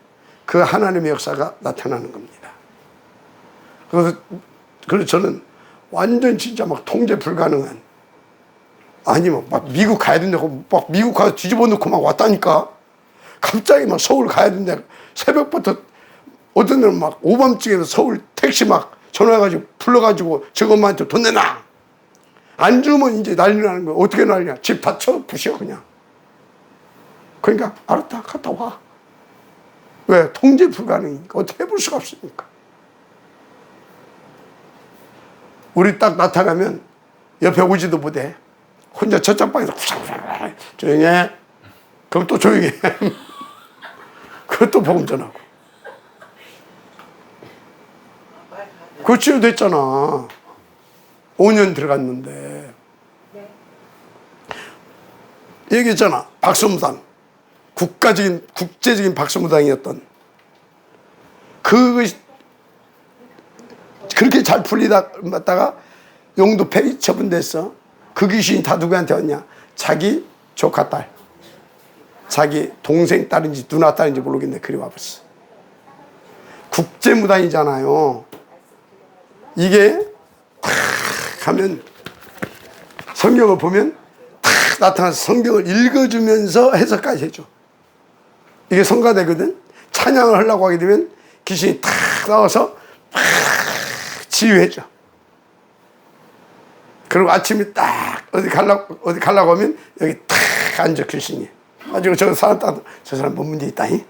그 하나님의 역사가 나타나는 겁니다. 그래서 저는 완전 진짜 막 통제 불가능한, 아니면 막 미국 가야 된다고 막 미국 가서 뒤집어 놓고 막 왔다니까. 갑자기 막 서울 가야 된다. 새벽부터 어떤 데는 막 오밤중에도 서울 택시 막 전화해가지고 불러가지고 저거 엄마한테 돈 내놔. 안 주면 이제 난리 나는 거야. 어떻게 난리냐. 집 닫혀 부셔 그냥. 그러니까 알았다 갔다 와. 왜? 통제 불가능이니까. 어떻게 해볼 수가 없으니까. 우리 딱 나타나면 옆에 오지도 못해. 혼자 저쪽 방에서 조용히 해. 그럼 또 조용히 해. 그것도 복음 전하고. 그거 치유됐잖아. 5년 들어갔는데. 얘기했잖아. 박수무당. 국제적인 박수무당이었던. 그것이 그렇게 잘 풀리다가 용두폐 처분됐어. 그 귀신이 다 누구한테 왔냐? 자기 조카 딸. 자기 동생 딸인지 누나 딸인지 모르겠는데 그리 와봤어. 국제무당이잖아요. 이게 탁 하면 성경을 보면 탁 나타나서 성경을 읽어주면서 해석까지 해줘. 이게 성가대거든. 찬양을 하려고 하게 되면 귀신이 탁 나와서 탁 치유해줘. 그리고 아침에 딱 어디 가려고 하면 여기 탁 앉아 귀신이. 가지고 저 사람 저 사람 뭐 문제 있다니?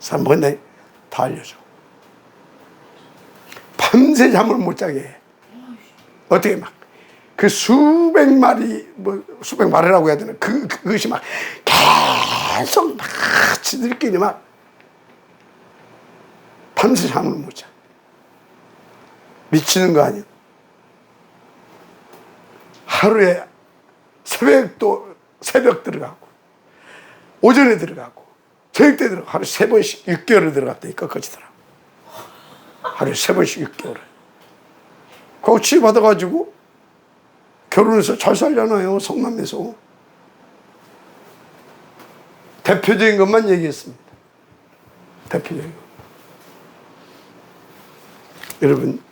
사람 뭔데? 뭐 다 알려줘. 밤새 잠을 못 자게 해. 어떻게 막 그 수백 마리라고 해야 되나? 그것이 막 계속 막 지들끼리 막 밤새 잠을 못 자. 미치는 거 아니야? 하루에 새벽 들어가고 오전에 들어가고 저녁 때 들어가고 하루에 3번씩 6개월을 들어갔다니까 거지더라. 하루에 3번씩 6개월을. 그거 치유받아가지고 결혼해서 잘 살잖아요. 성남에서. 대표적인 것만 얘기했습니다. 대표적인 것. 여러분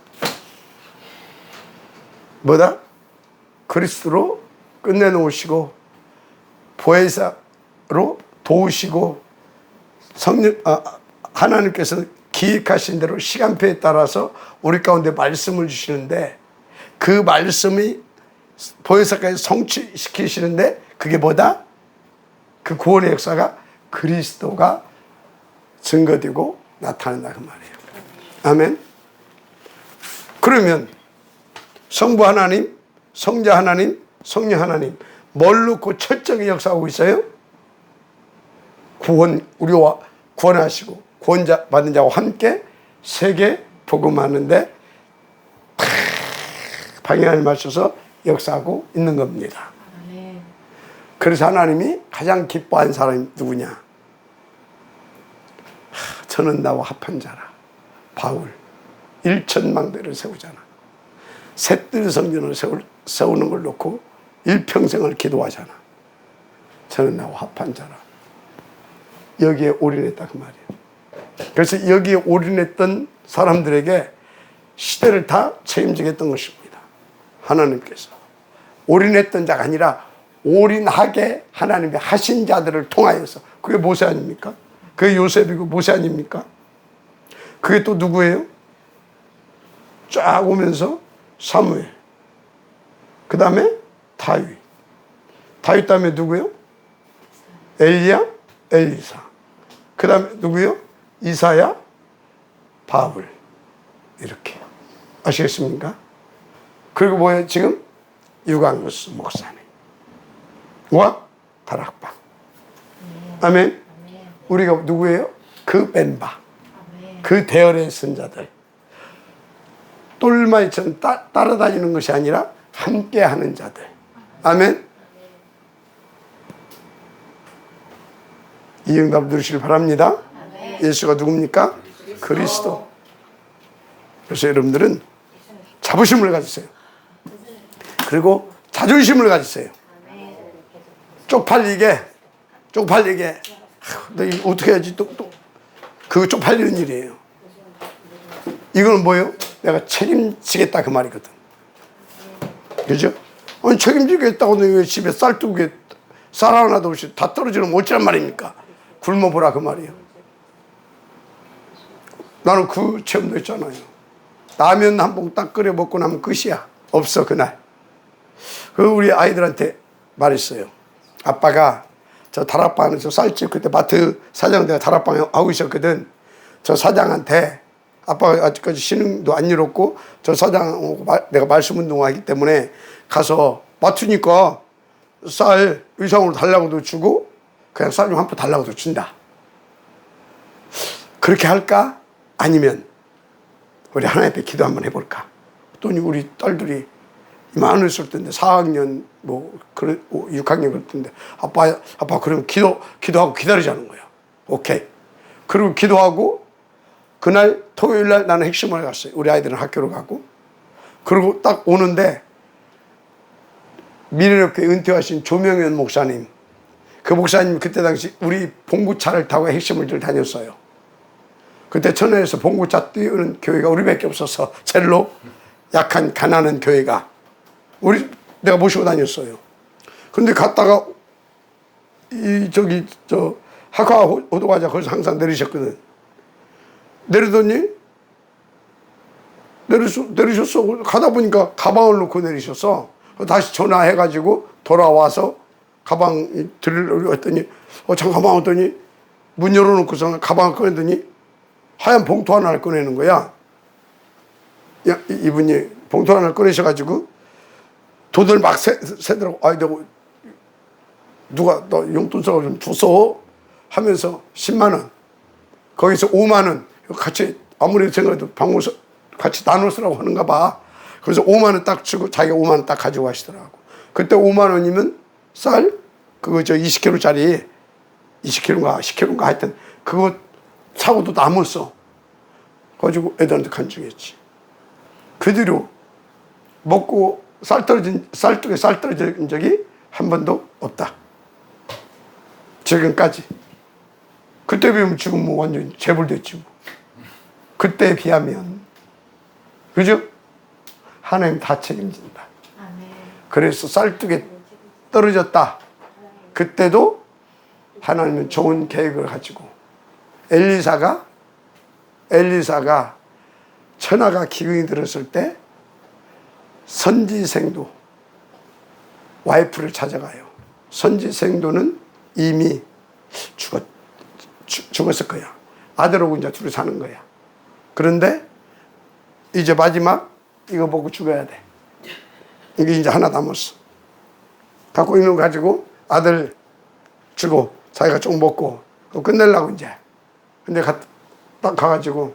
뭐다? 그리스도로 끝내놓으시고 보혜사로 도우시고 하나님께서 기획하신 대로 시간표에 따라서 우리 가운데 말씀을 주시는데 그 말씀이 보혜사까지 성취시키시는데 그게 뭐다? 그 구원의 역사가 그리스도가 증거되고 나타난다 그 말이에요. 아멘. 그러면 성부 하나님, 성자 하나님, 성령 하나님 뭘 놓고 철저하게 역사하고 있어요? 우리와 구원하시고 구원자 받은 자와 함께 세계 복음하는데 방향을 맞춰서 역사하고 있는 겁니다. 그래서 하나님이 가장 기뻐한 사람이 누구냐? 저는 나와 합한 자라. 바울 1천망대를 세우잖아. 셋들 성전을 세우는 걸 놓고 일평생을 기도하잖아. 저는 나와 합한 자라. 여기에 올인했다 그 말이에요. 그래서 여기에 올인했던 사람들에게 시대를 다 책임지게 했던 것입니다. 하나님께서 올인했던 자가 아니라 올인하게 하나님이 하신 자들을 통하여서. 그게 모세 아닙니까? 그게 요셉이고 모세 아닙니까? 그게 또 누구예요? 쫙 오면서 사무엘, 그 다음에 다윗 다음에 누구요? 엘리야, 엘리사, 그 다음에 누구요? 이사야, 바울. 이렇게 아시겠습니까? 그리고 뭐예요? 지금 유광수 목사님과 다락방. 아멘. 우리가 누구예요? 그 멤버, 그 대열의 선자들. 똘마이처럼 따라다니는 것이 아니라 함께하는 자들. 아멘. 이 응답 누리시길 바랍니다. 예수가 누굽니까? 그리스도. 그래서 여러분들은 자부심을 가지세요. 그리고 자존심을 가지세요. 쪽팔리게 너 이거 어떻게 해야지 또 그거 쪽팔리는 일이에요. 이거는 뭐예요? 내가 책임지겠다 그 말이거든. 그죠? 아니 책임지겠다고 너 집에 쌀뜨게 쌀 하나도 없이 다 떨어지면 어찌란 말입니까? 굶어보라 그 말이에요. 나는 그 체험도 했잖아요. 라면 한 봉 딱 끓여 먹고 나면 끝이야. 없어 그날. 그 우리 아이들한테 말했어요. 아빠가 저 다락방에 저 쌀집 그때 마트 사장 내가 다락방에 하고 있었거든. 저 사장한테 아빠가 아직까지 신흥도 안 열었고 저 사장 내가 말씀 운동하기 때문에 가서 마트니까 쌀 의상으로 달라고도 주고 그냥 쌀 좀 한 포 달라고도 준다. 그렇게 할까? 아니면 우리 하나님 앞에 기도 한번 해볼까? 또 우리 딸들이 많았을 텐데 4학년 뭐 6학년 그럴 텐데 아빠 그러면 기도하고 기다리자는 거야. 오케이. 그리고 기도하고 그날 토요일 날 나는 핵심을 갔어요. 우리 아이들은 학교로 가고. 그리고 딱 오는데 미래롭게 은퇴하신 조명현 목사님, 그 목사님 그때 당시 우리 봉구차를 타고 핵심을 들 다녔어요. 그때 천안에서 봉구차 띄우는 교회가 우리밖에 없어서 젤로 약한 가난한 교회가 내가 모시고 다녔어요. 근데 갔다가 저 하카 호두과자 거기서 항상 내리셨거든. 내리더니 내리셨어. 가다 보니까 가방을 놓고 내리셨어. 다시 전화해가지고 돌아와서 가방 들으려고 했더니 잠깐만 하더니 문 열어놓고서 가방을 꺼내더니 하얀 봉투 하나를 꺼내는 거야. 이분이 봉투 하나를 꺼내셔가지고 돈을 막 세더라고. 아이 내가 누가 너 용돈서를 좀 줬어 하면서 10만 원 거기서 5만 원 같이 아무리 생각해도 방문서 같이 나눠 쓰라고 하는가 봐. 그래서 5만 원 딱 주고 자기가 5만 원 딱 가지고 가시더라고. 그때 5만 원이면 쌀 그거 20kg짜리 20kg인가 10kg인가 하여튼 그거 사고도 남았어. 가지고 애들한테 간증했지. 그 뒤로 먹고 쌀떡에 쌀 떨어진 적이 한 번도 없다. 지금까지. 그때 비하면 지금 뭐 완전 재벌됐지 뭐. 그때에 비하면. 그죠? 하나님 다 책임진다. 그래서 쌀떡에 떨어졌다. 그때도 하나님은 좋은 계획을 가지고 엘리사가 천하가 기근이 들었을 때 선지생도 와이프를 찾아가요. 선지생도는 이미 죽었을 거야. 아들하고 이제 둘이 사는 거야. 그런데 이제 마지막 이거 보고 죽어야 돼. 이게 이제 하나 남았어. 갖고 있는 거 가지고 아들 주고 자기가 좀 먹고 끝내려고 이제. 근데 딱 가가지고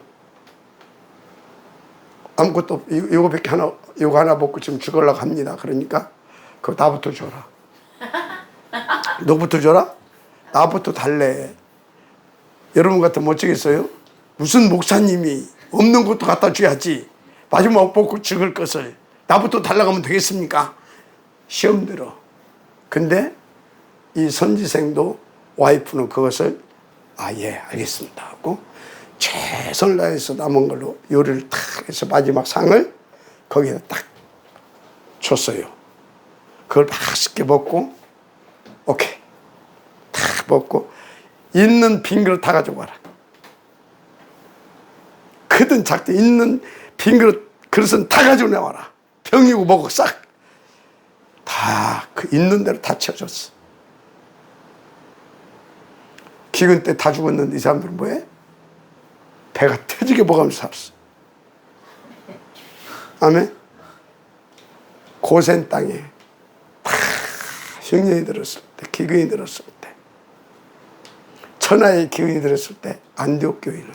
아무것도 이거밖에 이거 하나 먹고 지금 죽으려고 합니다. 그러니까 그거 나부터 줘라. 너부터 줘라? 나부터 달래. 여러분 같으면 어쩌겠어요? 무슨 목사님이 없는 것도 갖다 줘야지. 마지막 먹고 죽을 것을 나부터 달라고 하면 되겠습니까? 시험 들어. 근데 이 선지생도 와이프는 그것을 예 알겠습니다 하고 최선을 다해서 남은 걸로 요리를 탁 해서 마지막 상을 거기다 딱 줬어요. 그걸 맛있게 먹고 오케이 탁 먹고 있는 빈 그릇 다 가지고 와라. 크든 작든 있는 빈 그릇은 다 가지고 나와라. 병이고 뭐고 싹 다 그 있는 대로 다 채워줬어. 기근 때 다 죽었는데 이 사람들은 뭐해? 배가 터지게 먹으면서 살았어. 아멘. 고센 땅에 다 형년이 들었을 때, 기근이 들었을 때, 천하의 기근이 들었을 때 안디옥 교회는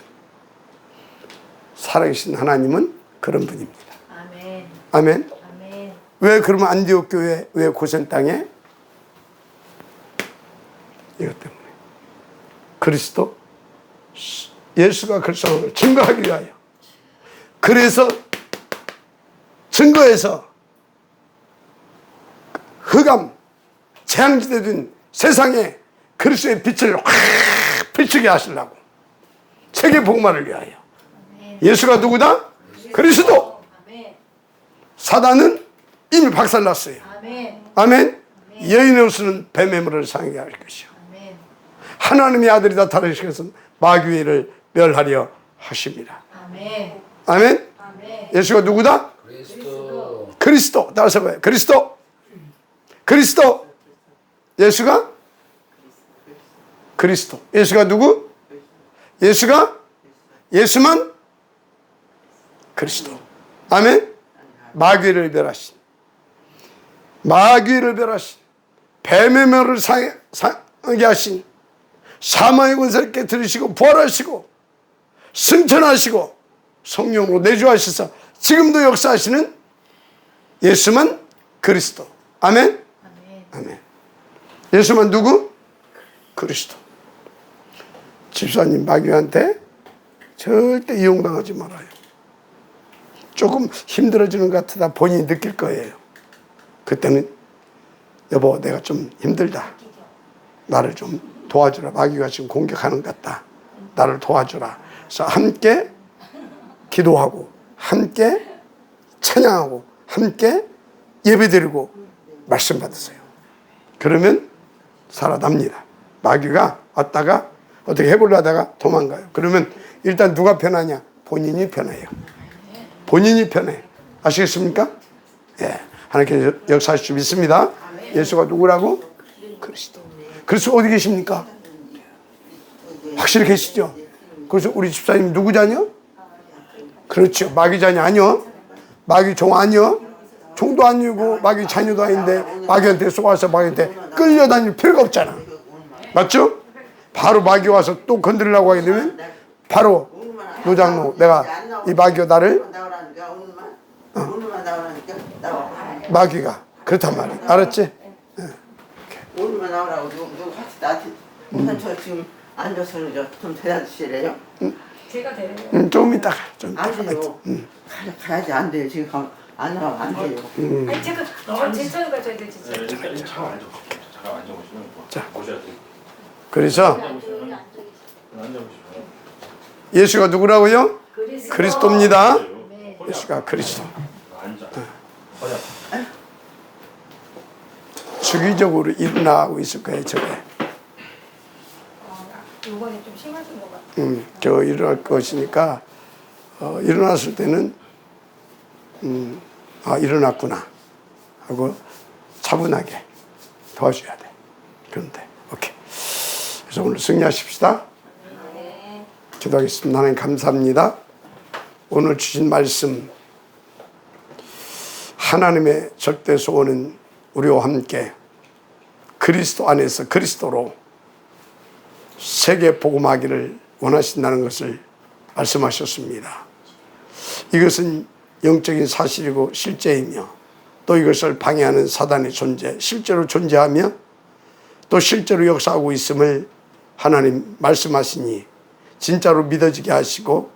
살아계신 하나님은 그런 분입니다. 아멘. 아멘. 아멘. 왜 그러면 안디옥 교회 왜 고센 땅에? 이것 때문에 그리스도 예수가 그리스도를 증거하기 위하여. 그래서 증거해서 흑암 재앙지대 된 세상에 그리스도의 빛을 확 비추게 하시려고 세계 복음화를 위하여. 예수가 누구다? 그리스도. 아멘. 사단은 이미 박살났어요. 아멘. 아멘. 여인의 옷은 뱀의 물을 상하게 할 것이요. 아멘. 하나님의 아들이 나타나시면서 마귀를 멸하려 하십니다. 아멘. 아멘. 아멘. 예수가 누구다? 그리스도. 그리스도. 따라서 봐요. 그리스도. 그리스도. 예수가 그리스도. 예수가 누구? 예수만 그리스도. 아멘. 마귀를 멸하신 뱀의 멸을 상하게 하신 사망의 권세를 깨뜨리시고 부활하시고 승천하시고 성령으로 내주하셔서 지금도 역사하시는 예수만 그리스도. 아멘. 아멘. 예수만 누구? 그리스도. 집사님 마귀한테 절대 이용당하지 말아요. 조금 힘들어지는 것 같다 본인이 느낄 거예요. 그때는 여보 내가 좀 힘들다. 나를 좀 도와주라. 마귀가 지금 공격하는 것 같다. 나를 도와주라. 그래서 함께 기도하고 함께 찬양하고 함께 예배드리고 말씀 받으세요. 그러면 살아납니다. 마귀가 왔다가 어떻게 해보려 하다가 도망가요. 그러면 일단 누가 편하냐? 본인이 편해요. 본인이 편해. 아시겠습니까? 예. 하나님께서 역사하실 줄 믿습니다. 예수가 누구라고? 그리스도. 그리스도 어디 계십니까? 확실히 계시죠? 그래서 우리 집사님 누구 자녀? 그렇죠. 마귀 자녀 아니요. 마귀 종 아니요. 종도 아니고 마귀 자녀도 아닌데 마귀한테 쏘아서 마귀한테 끌려다닐 필요가 없잖아. 맞죠? 바로 마귀 와서 또 건드리려고 하게 되면 바로 노장로 내가 이 마귀가 나를 마귀가 그렇단 말이야. 알았지? 오늘만 나오라고 누구 같이 나한테 저 지금 앉아서 좀 대답 주시래요? 제가 되는 조금 이따가 좀 안 이따가. 돼요. 가야지 안 돼요. 지금 안 나가면 안 돼요. 아니 제가 제 차로 가져야 돼 진짜. 네, 일단 잠깐 앉아보시면 잠깐 앉아보시면 자. 보셔야 돼요. 그래서 앉아보시면 예수가 누구라고요? 그리스도입니다. 허리 예수가 그리스도. 앉아. 허리 아파. 주기적으로 일어나고 있을 거예요. 저게. 이번에 좀 심하신 것 같아요. 저 일어날 것이니까 일어났을 때는 일어났구나 하고 차분하게 도와줘야 돼. 그런데 오케이. 그래서 오늘 승리하십시다. 기도하겠습니다. 하나님 감사합니다. 오늘 주신 말씀 하나님의 절대 소원은 우리와 함께 그리스도 안에서 그리스도로 세계 복음하기를 원하신다는 것을 말씀하셨습니다. 이것은 영적인 사실이고 실제이며 또 이것을 방해하는 사단의 존재, 실제로 존재하며 또 실제로 역사하고 있음을 하나님 말씀하시니 진짜로 믿어지게 하시고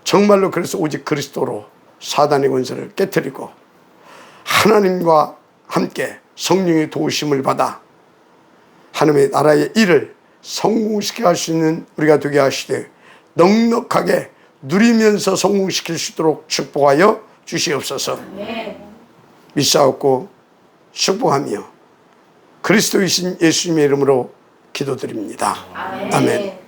정말로 그래서 오직 그리스도로 사단의 권세를 깨뜨리고 하나님과 함께 성령의 도우심을 받아 하나님의 나라의 일을 성공시켜 갈 수 있는 우리가 되게 하시되 넉넉하게 누리면서 성공시킬 수 있도록 축복하여 주시옵소서. 믿사옵고 축복하며 그리스도이신 예수님의 이름으로 기도드립니다. 아멘.